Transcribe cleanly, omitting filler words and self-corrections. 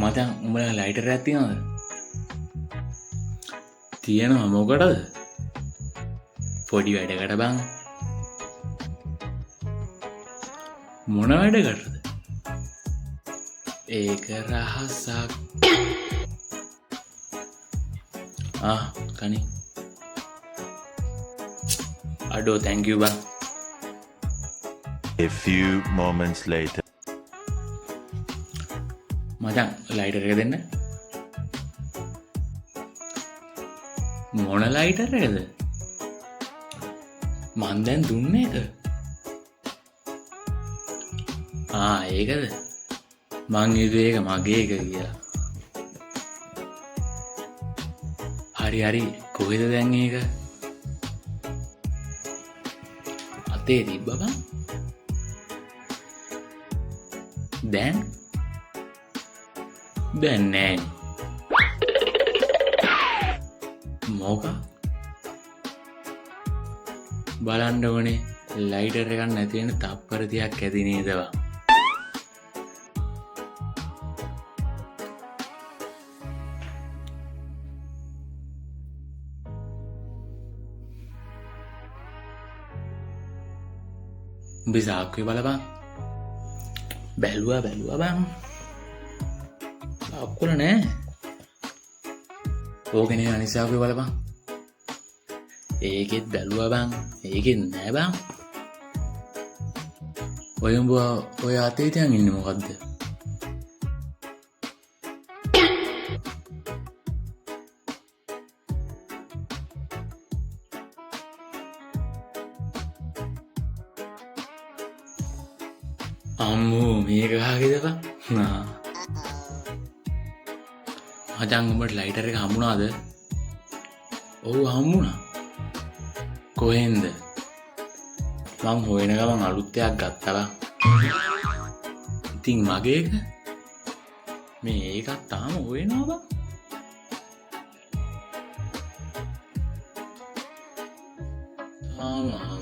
මචං උඹලා ලයිටර් එකක් තියනවද? තියෙනවා මොකටද? පොඩි වැඩකට බං. මොන වැඩකටද? ඒක රහසක්. කනි. අඩෝ thank you බං. A few moments later. මචං ලයිටර් එක දෙන්න. මොන ලයිටර් එකද? මන් දැන් දුන්නේ එක. ඒකද? මං හිතුවේ ඒක මගේ එක කියලා. හරි කොහෙද දැන් ඒක? අතේ තිබ්බ බං. දැන් නෑ. මොක? බලන්න ඕනේ ලයිටර් එකක් නැති වෙන තප්පර තියක් ඇති නේද බං? උඹේ සාක්කුවේ බලපන්. බැලුවා බං. සාක්කුවල නෑ. ඕකනේ අනිත් සාක්කුවේ බලපන්. ඒකෙත් බැලුවා බං. ඒකෙත් නෑ බං. උඹ ඔය අතේ තියන් ඉන්නේ මොකද්ද? අම්මෝ මේක කාගේද බං? මචං උඹට ලයිටර් එක හම්බුණාද? ඔව් හම්බුණා. කොහෙන්ද? මං හොයන ගමන් අලුත් එකක් ගත්තා බං. ඉතින් මගේ එක? මේ ඒකත් තාම හොයනවා බං. තාම